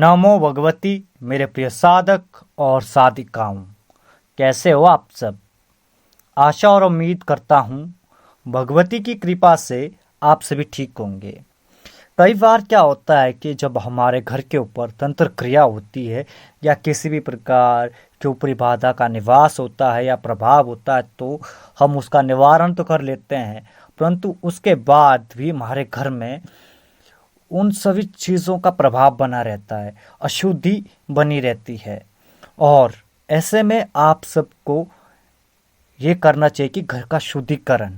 नमो भगवती मेरे प्रिय साधक और साधिकाओं। कैसे हो आप सब। आशा और उम्मीद करता हूँ भगवती की कृपा से आप सभी ठीक होंगे। कई बार क्या होता है कि जब हमारे घर के ऊपर तंत्र क्रिया होती है या किसी भी प्रकार के ऊपरी बाधा का निवास होता है या प्रभाव होता है तो हम उसका निवारण तो कर लेते हैं, परंतु उसके बाद भी हमारे घर में उन सभी चीज़ों का प्रभाव बना रहता है, अशुद्धि बनी रहती है। और ऐसे में आप सबको ये करना चाहिए कि घर का शुद्धिकरण।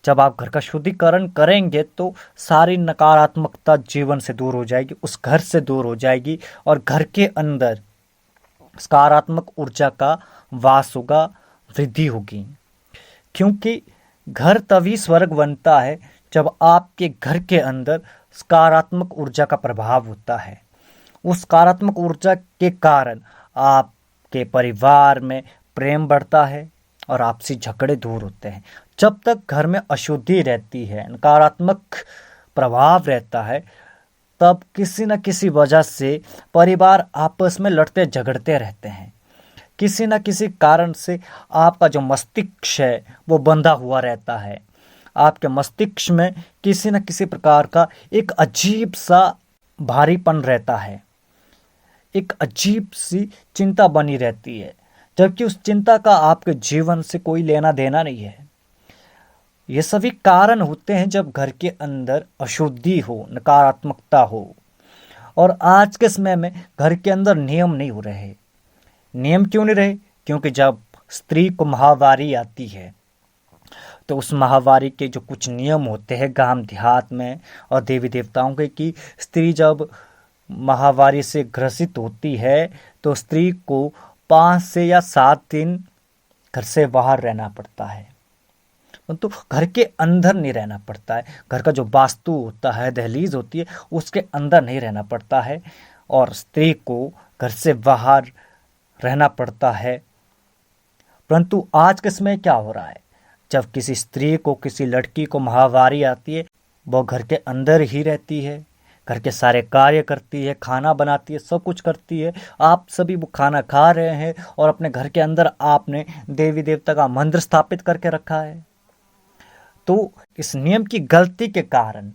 जब आप घर का शुद्धिकरण करेंगे तो सारी नकारात्मकता जीवन से दूर हो जाएगी, उस घर से दूर हो जाएगी और घर के अंदर सकारात्मक ऊर्जा का वास होगा, वृद्धि होगी। क्योंकि घर तभी स्वर्ग बनता है जब आपके घर के अंदर सकारात्मक ऊर्जा का प्रभाव होता है। उस सकारात्मक ऊर्जा के कारण आपके परिवार में प्रेम बढ़ता है और आपसी झगड़े दूर होते हैं। जब तक घर में अशुद्धि रहती है, नकारात्मक प्रभाव रहता है, तब किसी न किसी वजह से परिवार आपस में लड़ते झगड़ते रहते हैं। किसी न किसी कारण से आपका जो मस्तिष्क है वो बंधा हुआ रहता है। आपके मस्तिष्क में किसी न किसी प्रकार का एक अजीब सा भारीपन रहता है, एक अजीब सी चिंता बनी रहती है, जबकि उस चिंता का आपके जीवन से कोई लेना देना नहीं है। ये सभी कारण होते हैं जब घर के अंदर अशुद्धि हो, नकारात्मकता हो। और आज के समय में घर के अंदर नियम नहीं हो रहे। नियम क्यों नहीं रहे? क्योंकि जब स्त्री को माहवारी आती है तो उस माहवारी के जो कुछ नियम होते हैं गांव देहात में और देवी देवताओं के, कि स्त्री जब माहवारी से ग्रसित होती है तो स्त्री को 5 से या 7 दिन घर से बाहर रहना पड़ता है, तो घर के अंदर नहीं रहना पड़ता है। घर का जो वास्तु होता है, दहलीज होती है, उसके अंदर नहीं रहना पड़ता है और स्त्री को घर से बाहर रहना पड़ता है। परंतु आज के समय क्या हो रहा है, जब किसी स्त्री को, किसी लड़की को माहवारी आती है, वो घर के अंदर ही रहती है, घर के सारे कार्य करती है, खाना बनाती है, सब कुछ करती है। आप सभी वो खाना खा रहे हैं और अपने घर के अंदर आपने देवी देवता का मंदिर स्थापित करके रखा है। तो इस नियम की गलती के कारण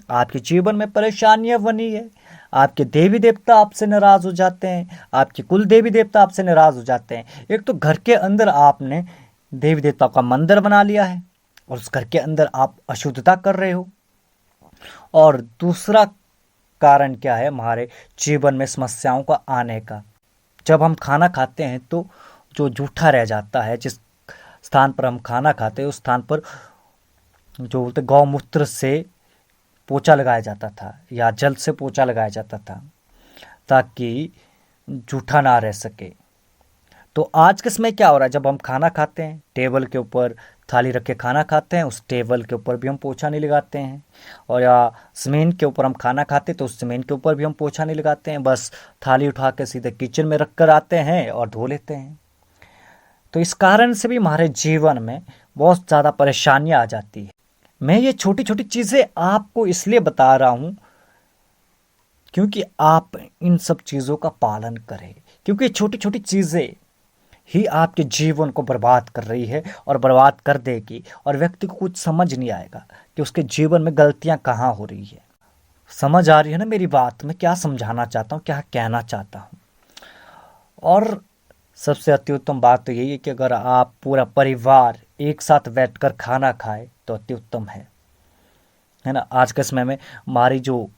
आपके जीवन में परेशानियां बनी है। आपके देवी देवता आपसे नाराज हो जाते हैं, आपके कुल देवी देवता आपसे नाराज हो जाते हैं। एक तो घर के अंदर आपने देवी देवता का मंदिर बना लिया है और उस घर के अंदर आप अशुद्धता कर रहे हो। और दूसरा कारण क्या है हमारे जीवन में समस्याओं का आने का? जब हम खाना खाते हैं तो जो जूठा रह जाता है, जिस स्थान पर हम खाना खाते हैं उस स्थान पर जो बोलते गौमूत्र से पोछा लगाया जाता था या जल से पोछा लगाया जाता था ताकि जूठा ना रह सके। तो आज के समय क्या हो रहा है, जब हम खाना खाते हैं, टेबल के ऊपर थाली रख के खाना खाते हैं, उस टेबल के ऊपर भी हम पोछा नहीं लगाते हैं। और या सीमेंट के ऊपर हम खाना खाते हैं तो उस सीमेंट के ऊपर भी हम पोछा नहीं लगाते हैं, बस थाली उठा के सीधे किचन में रख कर आते हैं और धो लेते हैं। तो इस कारण से भी हमारे जीवन में बहुत ज़्यादा परेशानियाँ आ जाती है। मैं ये छोटी छोटी चीज़ें आपको इसलिए बता रहा हूँ क्योंकि आप इन सब चीज़ों का पालन करें, क्योंकि छोटी छोटी चीज़ें ही आपके जीवन को बर्बाद कर रही है और बर्बाद कर देगी और व्यक्ति को कुछ समझ नहीं आएगा कि उसके जीवन में गलतियां कहाँ हो रही है। समझ आ रही है ना मेरी बात? मैं क्या समझाना चाहता हूँ, क्या कहना चाहता हूँ? और सबसे अति उत्तम बात तो यही है कि अगर आप पूरा परिवार एक साथ बैठकर खाना खाए तो अति उत्तम है ना। आज के समय में हमारी जो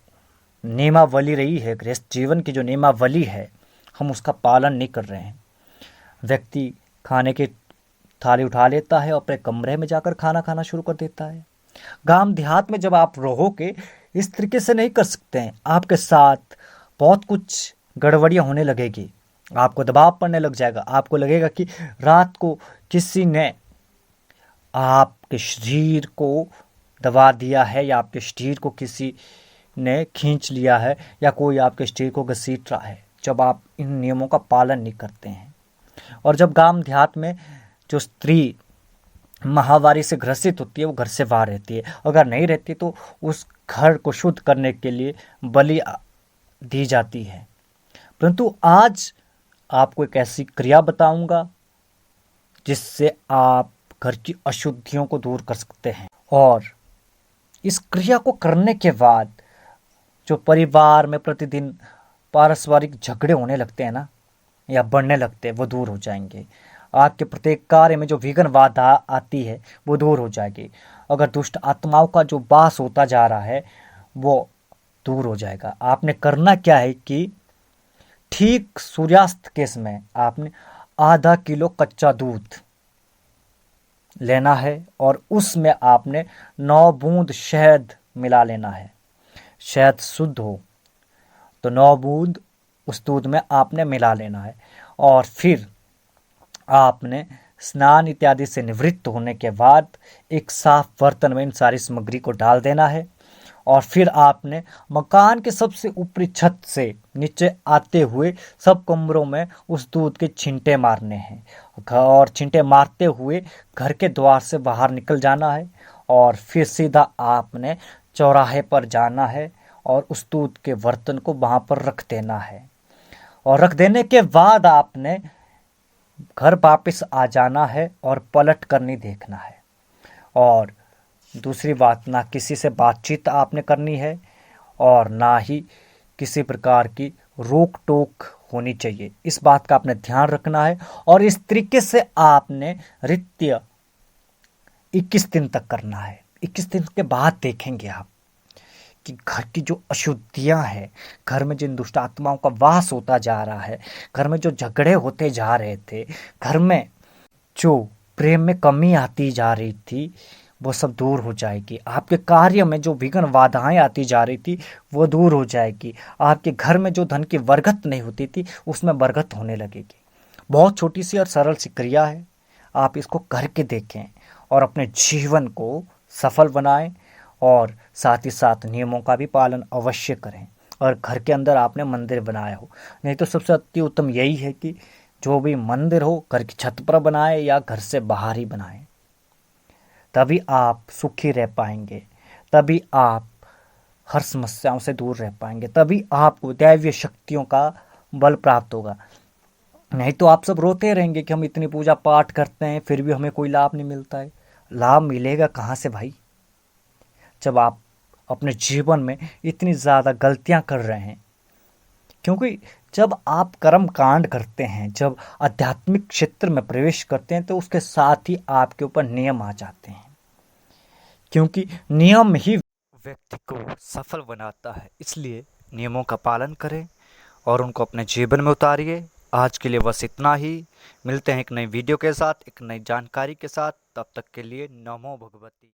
नियमावली रही है, गृहस्थ जीवन की जो नियमावली है, हम उसका पालन नहीं कर रहे हैं। व्यक्ति खाने की थाली उठा लेता है और अपने कमरे में जाकर खाना खाना शुरू कर देता है। गांव देहात में जब आप रहोगे इस तरीके से नहीं कर सकते हैं। आपके साथ बहुत कुछ गड़बड़ियाँ होने लगेगी, आपको दबाव पड़ने लग जाएगा। आपको लगेगा कि रात को किसी ने आपके शरीर को दबा दिया है या आपके शरीर को किसी ने खींच लिया है या कोई आपके शरीर को घसीट रहा है, जब आप इन नियमों का पालन नहीं करते हैं। और जब गांव देहात में जो स्त्री माहवारी से ग्रसित होती है वो घर से बाहर रहती है, अगर नहीं रहती तो उस घर को शुद्ध करने के लिए बलि दी जाती है। परंतु आज आपको एक ऐसी क्रिया बताऊंगा जिससे आप घर की अशुद्धियों को दूर कर सकते हैं। और इस क्रिया को करने के बाद जो परिवार में प्रतिदिन पारस्परिक झगड़े होने लगते हैं ना, या बढ़ने लगते हैं, वो दूर हो जाएंगे। आपके प्रत्येक कार्य में जो विघ्न बाधा आती है वो दूर हो जाएगी। अगर दुष्ट आत्माओं का जो वास होता जा रहा है वो दूर हो जाएगा। आपने करना क्या है कि ठीक सूर्यास्त के समय आपने आधा किलो कच्चा दूध लेना है और उसमें आपने 9 बूंद शहद मिला लेना है। शहद शुद्ध हो तो 9 बूंद उस दूध में आपने मिला लेना है। और फिर आपने स्नान इत्यादि से निवृत्त होने के बाद एक साफ बर्तन में इन सारी सामग्री को डाल देना है। और फिर आपने मकान के सबसे ऊपरी छत से नीचे आते हुए सब कमरों में उस दूध के छींटे मारने हैं। और छींटे मारते हुए घर के द्वार से बाहर निकल जाना है और फिर सीधा आपने चौराहे पर जाना है और उस दूध के बर्तन को वहाँ पर रख देना है। और रख देने के बाद आपने घर वापस आ जाना है और पलट कर नहीं देखना है। और दूसरी बात, ना किसी से बातचीत आपने करनी है और ना ही किसी प्रकार की रोक टोक होनी चाहिए। इस बात का आपने ध्यान रखना है। और इस तरीके से आपने नृत्य 21 दिन तक करना है। 21 दिन के बाद देखेंगे आप कि घर की जो अशुद्धियां हैं, घर में जिन दुष्ट आत्माओं का वास होता जा रहा है, घर में जो झगड़े होते जा रहे थे, घर में जो प्रेम में कमी आती जा रही थी, वो सब दूर हो जाएगी। आपके कार्य में जो विघ्न बाधाएं आती जा रही थी वो दूर हो जाएगी। आपके घर में जो धन की बरकत नहीं होती थी उसमें बरकत होने लगेगी। बहुत छोटी सी और सरल सी क्रिया है, आप इसको करके देखें और अपने जीवन को सफल बनाएं। और साथ ही साथ नियमों का भी पालन अवश्य करें। और घर के अंदर आपने मंदिर बनाया हो, नहीं तो सबसे अति उत्तम यही है कि जो भी मंदिर हो घर की छत पर बनाए या घर से बाहर ही बनाएं। तभी आप सुखी रह पाएंगे, तभी आप हर समस्याओं से दूर रह पाएंगे, तभी आपको दैवीय शक्तियों का बल प्राप्त होगा। नहीं तो आप सब रोते रहेंगे कि हम इतनी पूजा पाठ करते हैं फिर भी हमें कोई लाभ नहीं मिलता है। लाभ मिलेगा कहाँ से भाई, जब आप अपने जीवन में इतनी ज़्यादा गलतियां कर रहे हैं। क्योंकि जब आप कर्म कांड करते हैं, जब आध्यात्मिक क्षेत्र में प्रवेश करते हैं, तो उसके साथ ही आपके ऊपर नियम आ जाते हैं। क्योंकि नियम ही व्यक्ति को सफल बनाता है। इसलिए नियमों का पालन करें और उनको अपने जीवन में उतारिए। आज के लिए बस इतना ही। मिलते हैं एक नई वीडियो के साथ, एक नई जानकारी के साथ। तब तक के लिए नमो भगवती।